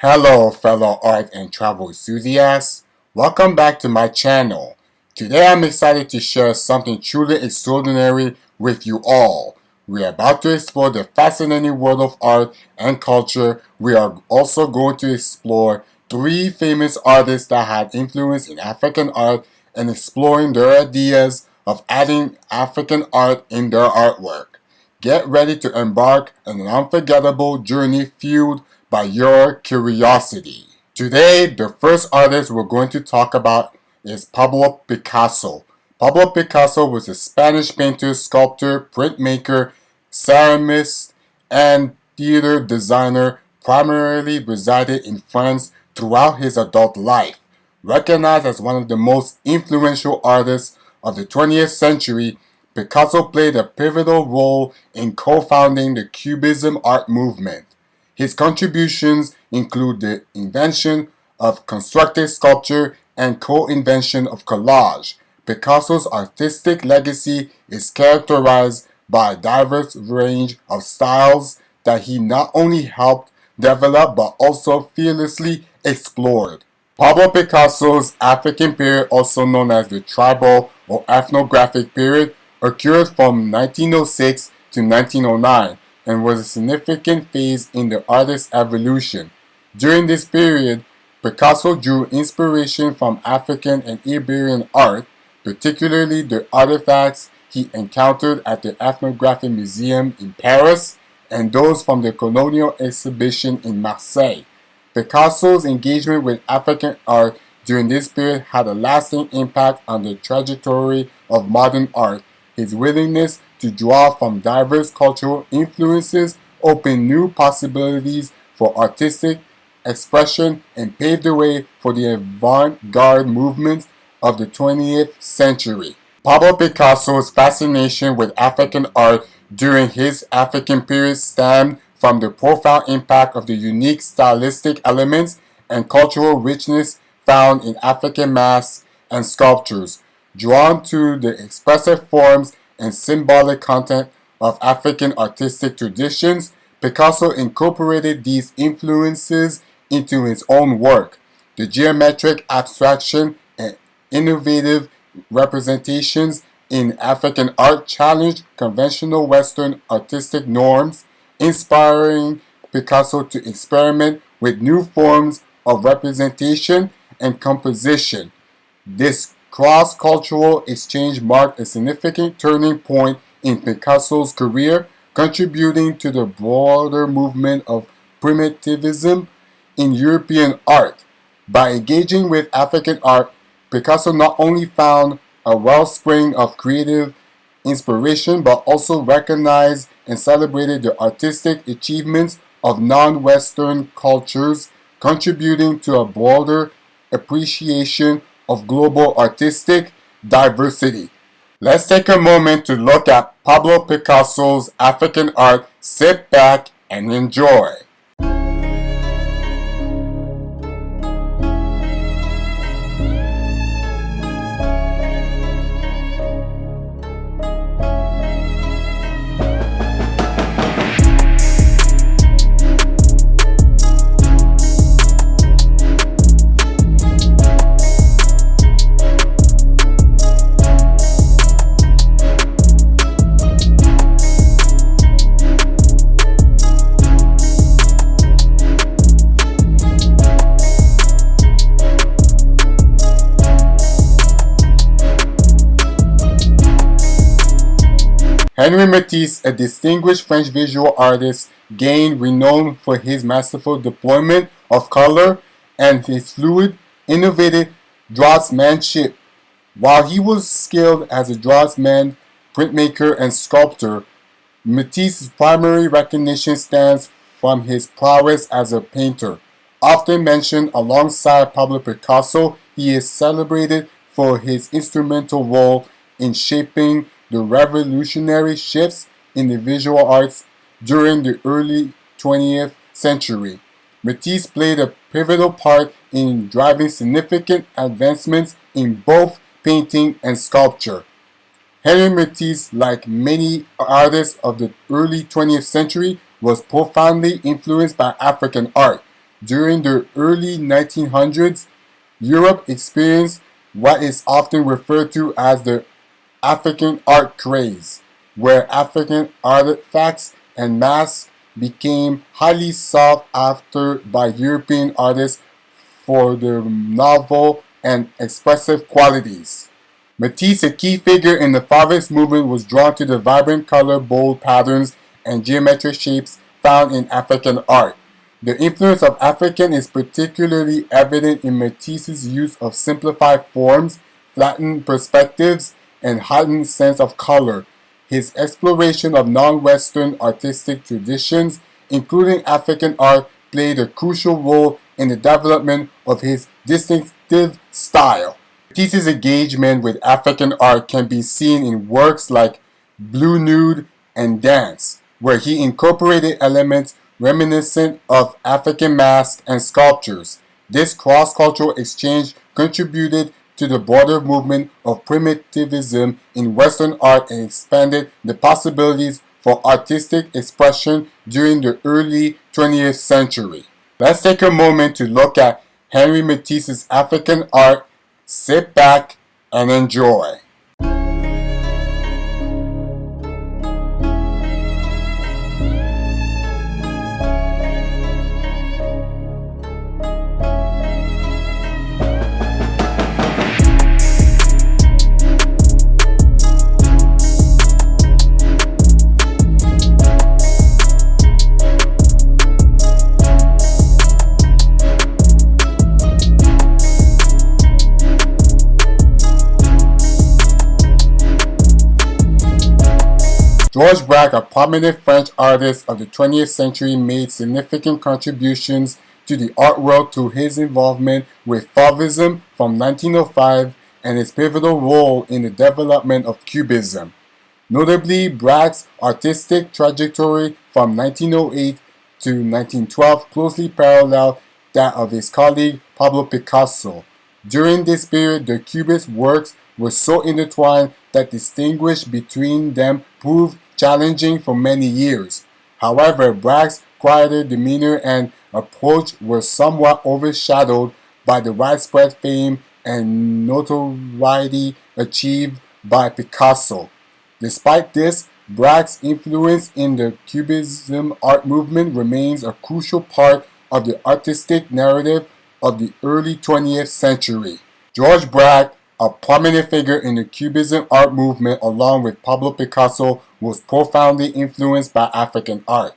Hello fellow art and travel enthusiasts, welcome back to my channel. Today I'm excited to share something truly extraordinary with you all. We are about to explore the fascinating world of art and culture. We are also going to explore three famous artists that had influence in African art and exploring their ideas of adding African art in their artwork. Get ready to embark on an unforgettable journey fueled by your curiosity. Today, the first artist we're going to talk about is Pablo Picasso. Pablo Picasso was a Spanish painter, sculptor, printmaker, ceramist, and theater designer, primarily resided in France throughout his adult life. Recognized as one of the most influential artists of the 20th century, Picasso played a pivotal role in co-founding the Cubism art movement. His contributions include the invention of constructed sculpture and co-invention of collage. Picasso's artistic legacy is characterized by a diverse range of styles that he not only helped develop but also fearlessly explored. Pablo Picasso's African period, also known as the tribal or ethnographic period, occurred from 1906 to 1909 and was a significant phase in the artist's evolution. During this period, Picasso drew inspiration from African and Iberian art, particularly the artifacts he encountered at the Ethnographic Museum in Paris and those from the Colonial Exhibition in Marseille. Picasso's engagement with African art during this period had a lasting impact on the trajectory of modern art. His willingness to draw from diverse cultural influences opened new possibilities for artistic expression and paved the way for the avant-garde movements of the 20th century. Pablo Picasso's fascination with African art during his African period stemmed from the profound impact of the unique stylistic elements and cultural richness found in African masks and sculptures. Drawn to the expressive forms and symbolic content of African artistic traditions, Picasso incorporated these influences into his own work. The geometric abstraction and innovative representations in African art challenged conventional Western artistic norms, inspiring Picasso to experiment with new forms of representation and composition. This cross-cultural exchange marked a significant turning point in Picasso's career, contributing to the broader movement of primitivism in European art. By engaging with African art, Picasso not only found a wellspring of creative inspiration but also recognized and celebrated the artistic achievements of non-Western cultures, contributing to a broader appreciation of global artistic diversity. Let's take a moment to look at Pablo Picasso's African art. Sit back and enjoy. Henri Matisse, a distinguished French visual artist, gained renown for his masterful deployment of color and his fluid, innovative draftsmanship. While he was skilled as a draftsman, printmaker, and sculptor, Matisse's primary recognition stems from his prowess as a painter. Often mentioned alongside Pablo Picasso, he is celebrated for his instrumental role in shaping the revolutionary shifts in the visual arts during the early 20th century. Matisse played a pivotal part in driving significant advancements in both painting and sculpture. Henri Matisse, like many artists of the early 20th century, was profoundly influenced by African art. During the early 1900s, Europe experienced what is often referred to as the African art craze, where African artifacts and masks became highly sought after by European artists for their novel and expressive qualities. Matisse, a key figure in the Fauvist movement, was drawn to the vibrant color, bold patterns, and geometric shapes found in African art. The influence of African is particularly evident in Matisse's use of simplified forms, flattened perspectives, and heightened sense of color. His exploration of non-Western artistic traditions, including African art, played a crucial role in the development of his distinctive style. Matisse's engagement with African art can be seen in works like Blue Nude and Dance, where he incorporated elements reminiscent of African masks and sculptures. This cross-cultural exchange contributed to the broader movement of primitivism in Western art and expanded the possibilities for artistic expression during the early 20th century. Let's take a moment to look at Henri Matisse's African art. Sit back and enjoy. Georges Braque, a prominent French artist of the 20th century, made significant contributions to the art world through his involvement with Fauvism from 1905 and his pivotal role in the development of Cubism. Notably, Braque's artistic trajectory from 1908 to 1912 closely paralleled that of his colleague Pablo Picasso. During this period, the Cubist works were so intertwined that distinguish between them proved challenging for many years. However, Braque's quieter demeanor and approach were somewhat overshadowed by the widespread fame and notoriety achieved by Picasso. Despite this, Braque's influence in the Cubism art movement remains a crucial part of the artistic narrative of the early 20th century. Georges Braque, a prominent figure in the Cubism art movement along with Pablo Picasso, was profoundly influenced by African art.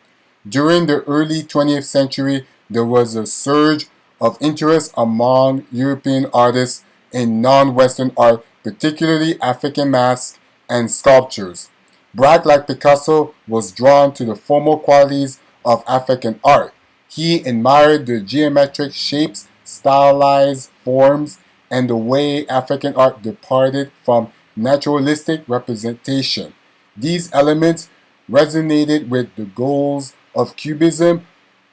During the early 20th century, there was a surge of interest among European artists in non-Western art, particularly African masks and sculptures. Braque, like Picasso, was drawn to the formal qualities of African art. He admired the geometric shapes, stylized forms, and the way African art departed from naturalistic representation. These elements resonated with the goals of Cubism,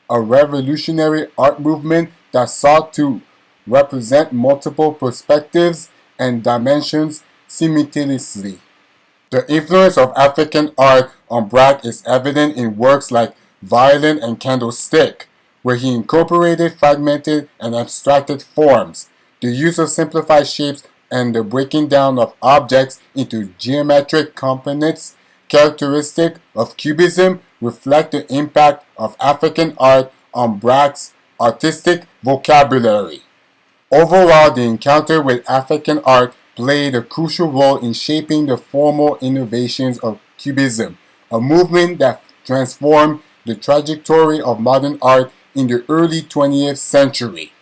a revolutionary art movement that sought to represent multiple perspectives and dimensions simultaneously. The influence of African art on Braque is evident in works like Violin and Candlestick, where he incorporated fragmented and abstracted forms. The use of simplified shapes and the breaking down of objects into geometric components characteristic of Cubism reflect the impact of African art on Braque's artistic vocabulary. Overall, the encounter with African art played a crucial role in shaping the formal innovations of Cubism, a movement that transformed the trajectory of modern art in the early 20th century.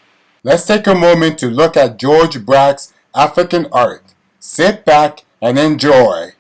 Let's take a moment to look at Georges Braque's African art. Sit back and enjoy.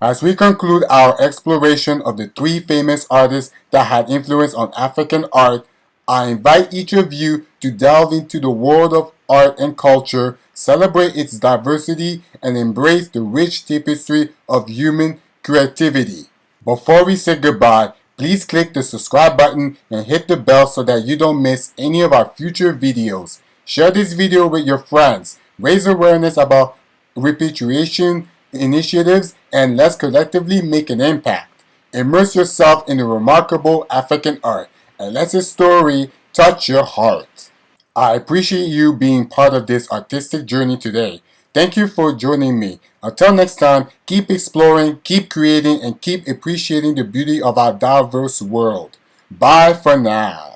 As we conclude our exploration of the three famous artists that had influence on African art, I invite each of you to delve into the world of art and culture, celebrate its diversity, and embrace the rich tapestry of human creativity. Before we say goodbye, please click the subscribe button and hit the bell so that you don't miss any of our future videos. Share this video with your friends. Raise awareness about repatriation initiatives, and let's collectively make an impact. Immerse yourself in the remarkable African art and let this story touch your heart. I appreciate you being part of this artistic journey today. Thank you for joining me. Until next time, keep exploring, keep creating, and keep appreciating the beauty of our diverse world. Bye for now.